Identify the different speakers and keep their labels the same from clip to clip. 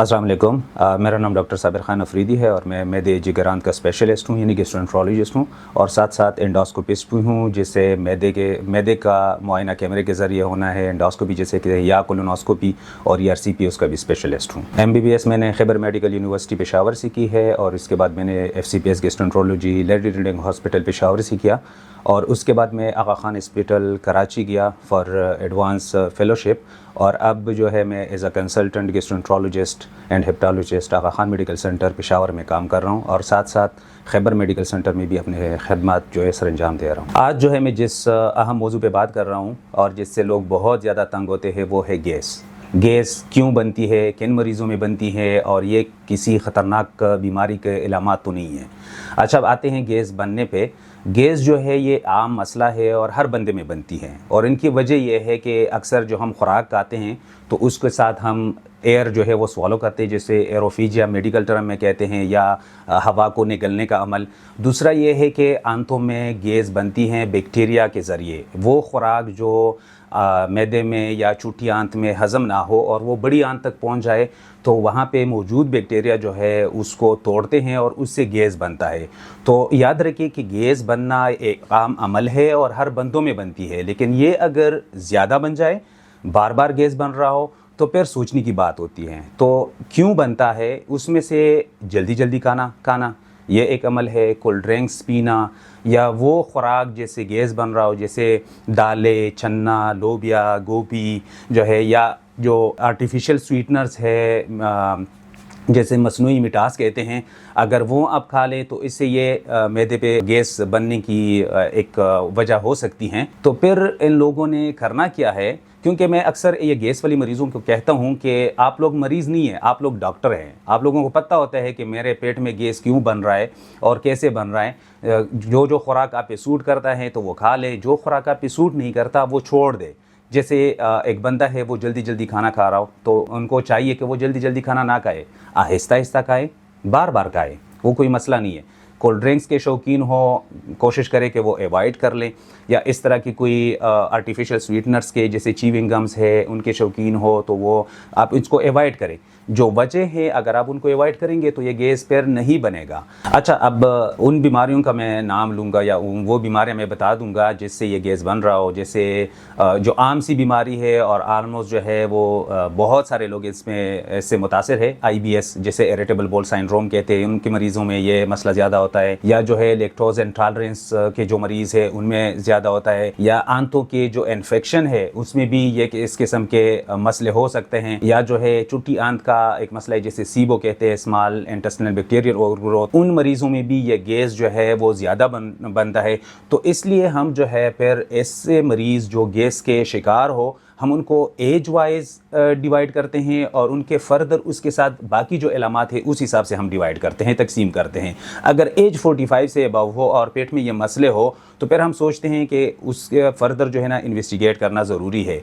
Speaker 1: अस्सलाम वालेकुम। मेरा नाम डॉक्टर साबिर ख़ान अफरीदी है और मैं मैदे जिगरांत का स्पेशलिस्ट हूँ, यानी गैस्ट्रोएंटरोलॉजिस्ट हूँ और साथ साथ एंडोस्कोपिस्ट भी हूँ, जिससे मैदे का मुआयना कैमरे के ज़रिए होना है। एंडोस्कोपी जैसे कि या कोलोनोस्कोपी और ERCP उसका भी स्पेशलिस्ट हूँ। MBBS मैंने खैबर मेडिकल यूनिवर्सिटी पेशावर से की है और इसके बाद मैंने FCPS gastroenterology lady reading hospital Peshawar से किया और उसके बाद मैं आगा खान हॉस्पिटल कराची गया फॉर एडवांस फेलोशिप। और अब जो है मैं as a consultant gastroenterologist and hepatologist Aga Khan medical centre Peshawar में काम कर रहा हूँ और साथ साथ खैबर मेडिकल सेंटर में भी अपने खदमात जो है सरअंजाम दे रहा हूँ। आज जो है मैं जिस अहम मौजू पे बात कर रहा हूँ और जिससे लोग बहुत ज़्यादा तंग होते हैं वो है गैस क्यों बनती है, किन मरीज़ों में बनती है और ये किसी ख़तरनाक बीमारी के इलामात तो नहीं है। अच्छा, अब आते हैं गैस बनने पे। गैस जो है ये आम मसला है और हर बंदे में बनती है और इनकी वजह यह है कि अक्सर जो हम खुराक खाते हैं तो उसके साथ हम एयर जो है वो स्वॉलो करते हैं, जैसे एरोफीजिया मेडिकल टर्म में कहते हैं, या हवा को निगलने का अमल। दूसरा ये है कि आंतों में गैस बनती हैं बैक्टीरिया के ज़रिए। वो खुराक जो मैदे में या चूटी आंत में हज़म ना हो और वो बड़ी आंत तक पहुंच जाए तो वहाँ पे मौजूद बैक्टीरिया जो है उसको तोड़ते हैं और उससे गैस बनता है। तो याद रखिए कि गैस बनना एक आम अमल है और हर बंदों में बनती है, लेकिन ये अगर ज़्यादा बन जाए, बार बार गैस बन रहा हो, तो फिर सोचने की बात होती है। तो क्यों बनता है, उसमें से जल्दी खाना ये एक अमल है। कोल्ड ड्रिंक्स पीना या वो खुराक जैसे गैस बन रहा हो, जैसे दालें, चन्ना, लोबिया, गोभी जो है, या जो आर्टिफिशियल स्वीटनर्स है जैसे मसनूई मिठास कहते हैं, अगर वो आप खा लें तो इससे ये मैदे पे गैस बनने की एक वजह हो सकती हैं। तो फिर इन लोगों ने करना क्या है, क्योंकि मैं अक्सर ये गैस वाली मरीज़ों को कहता हूँ कि आप लोग मरीज़ नहीं हैं, आप लोग डॉक्टर हैं। आप लोगों को पता होता है कि मेरे पेट में गैस क्यों बन रहा है और कैसे बन रहा है। जो खुराक आप पे सूट करता है तो वो खा ले, जो खुराक आप पे सूट नहीं करता वो छोड़ दे। जैसे एक बंदा है वो जल्दी खाना खा रहा हो तो उनको चाहिए कि वो जल्दी खाना ना खाए, आहिस्ता खाए, बार बार खाए, वो कोई मसला नहीं है। कोल्ड ड्रिंक्स के शौकीन हो, कोशिश करें कि वो अवॉइड कर लें, या इस तरह की कोई आर्टिफिशियल स्वीटनर्स के जैसे च्यूइंग गम्स है उनके शौकीन हो तो वो आप इसको अवॉइड करें। जो वजह है अगर आप उनको अवॉइड करेंगे तो ये गैस फिर नहीं बनेगा। अच्छा, अब उन बीमारियों का मैं नाम लूँगा या वो बीमारियाँ मैं बता दूँगा जिससे ये गैस बन रहा हो। जैसे जो आम सी बीमारी है और आलमोस्ट जो है वो बहुत सारे लोग इससे मुतासिर है, IBS जैसे इरिटेबल बाउल सिंड्रोम कहते हैं, उनके मरीज़ों में ये मसला ज़्यादा होता है, या जो है लैक्टोज इंटॉलरेंस के जो मरीज़ है उनमें ज़्यादा होता है, या आंतों के जो इन्फेक्शन है उसमें भी ये इस किस्म के मसले हो सकते हैं, या जो है चुट्टी आंत का एक मसला है जिसे सीबो कहते हैं, स्मॉल इंटेस्टाइनल बैक्टीरियल ओवरग्रोथ, उन मरीज़ों में भी ये गैस जो है वो ज़्यादा बनता है। तो इसलिए हम जो है फिर ऐसे मरीज़ जो गैस के शिकार हो हम उनको एज वाइज डिवाइड करते हैं और उनके फर्दर उसके साथ बाकी जो इलामात है उस हिसाब से हम डिवाइड करते हैं, तकसीम करते हैं। अगर एज 45 से अबव हो और पेट में ये मसले हो तो फिर हम सोचते हैं कि उसके फर्दर जो है ना इन्वेस्टिगेट करना ज़रूरी है।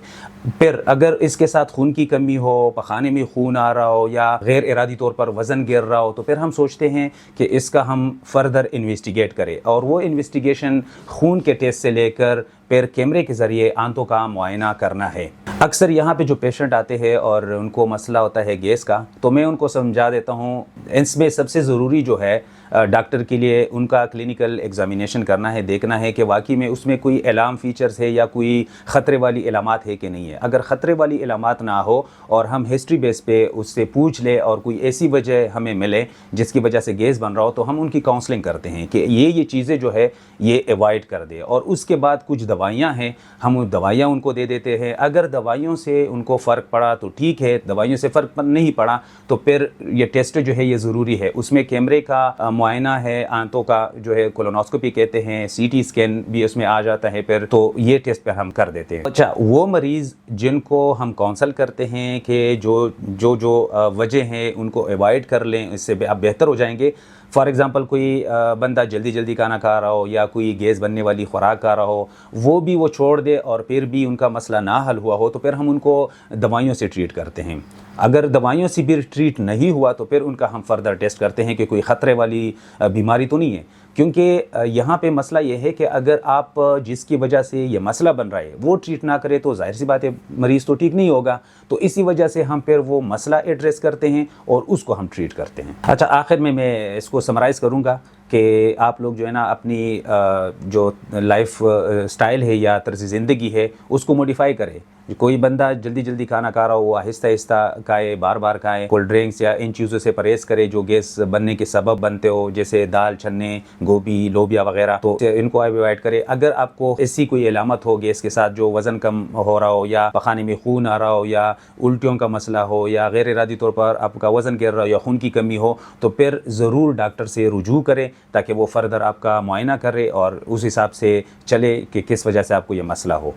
Speaker 1: फिर अगर इसके साथ खून की कमी हो, पखाने में खून आ रहा हो या गैर इरादी तौर पर वज़न गिर रहा हो तो फिर हम सोचते हैं कि इसका हम फर्दर इन्वेस्टिगेट करें, और वो इन्वेस्टिगेशन खून के टेस्ट से लेकर फिर कैमरे के ज़रिए आंतों का मुआयना करना है। अक्सर यहाँ पे जो पेशेंट आते हैं और उनको मसला होता है गैस का, तो मैं उनको समझा देता हूँ इसमें सबसे ज़रूरी जो है डॉक्टर के लिए उनका क्लिनिकल एग्जामिनेशन करना है, देखना है कि वाकई में उसमें कोई अलार्म फीचर्स है या कोई ख़तरे वाली इलामात है कि नहीं है। अगर ख़तरे वाली इलामात ना हो और हम हिस्ट्री बेस पे उससे पूछ ले और कोई ऐसी वजह हमें मिले जिसकी वजह से गैस बन रहा हो तो हम उनकी काउंसलिंग करते हैं कि ये चीज़ें जो है ये अवॉइड कर दे, और उसके बाद कुछ दवाइयाँ हैं हम दवाइयाँ उनको दे देते हैं। अगर दवाइयों से उनको फ़र्क पड़ा तो ठीक है, दवाइयों से फ़र्क नहीं पड़ा तो फिर ये टेस्ट जो है ये ज़रूरी है। उसमें कैमरे का मुआयना है, आंतों का जो है कोलोनोस्कोपी कहते हैं, CT स्कैन भी उसमें आ जाता है, फिर तो ये टेस्ट पे हम कर देते हैं। अच्छा, वो मरीज़ जिनको हम काउंसल करते हैं कि जो वजह हैं उनको अवॉइड कर लें, इससे आप बेहतर हो जाएंगे। फॉर एग्ज़ाम्पल कोई बंदा जल्दी खाना खा रहा हो या कोई गैस बनने वाली खुराक खा रहा हो, वो छोड़ दे और फिर भी उनका मसला ना हल हुआ हो तो फिर हम उनको दवाइयों से ट्रीट करते हैं। अगर दवाइयों से भी ट्रीट नहीं हुआ तो फिर उनका हम फर्दर टेस्ट करते हैं कि कोई ख़तरे वाली बीमारी तो नहीं है। क्योंकि यहाँ पे मसला ये है कि अगर आप जिसकी वजह से ये मसला बन रहा है वो ट्रीट ना करें तो जाहिर सी बात है मरीज़ तो ठीक नहीं होगा। तो इसी वजह से हम फिर वो मसला एड्रेस करते हैं और उसको हम ट्रीट करते हैं। अच्छा, आखिर में मैं इसको समराइज़ करूँगा कि आप लोग जो है ना अपनी जो लाइफ स्टाइल है या तर्ज़ ज़िंदगी है उसको मॉडिफाई करें। कोई बंदा जल्दी जल्दी खाना खा रहा हो, आहिस्ता आहिस्ता खाए, बार बार खाए। कोल्ड ड्रिंक्स या इन चीज़ों से परहेज़ करे जो गैस बनने के सबब बनते हो, जैसे दाल, छन्ने, गोभी, लोबिया वगैरह, तो इनको अवॉइड करें। अगर आपको ऐसी कोई अलामत हो गैस के साथ, जो वज़न कम हो रहा हो या पखाने में खून आ रहा हो या उल्टियों का मसला हो या गैर इरादी तौर पर आपका वज़न गिर रहा हो या खून की कमी हो, तो फिर ज़रूर डॉक्टर से रुजू करें ताकि वो फ़र्दर आपका मुआयना करे और उस हिसाब से चले कि किस वजह से आपको ये मसला हो।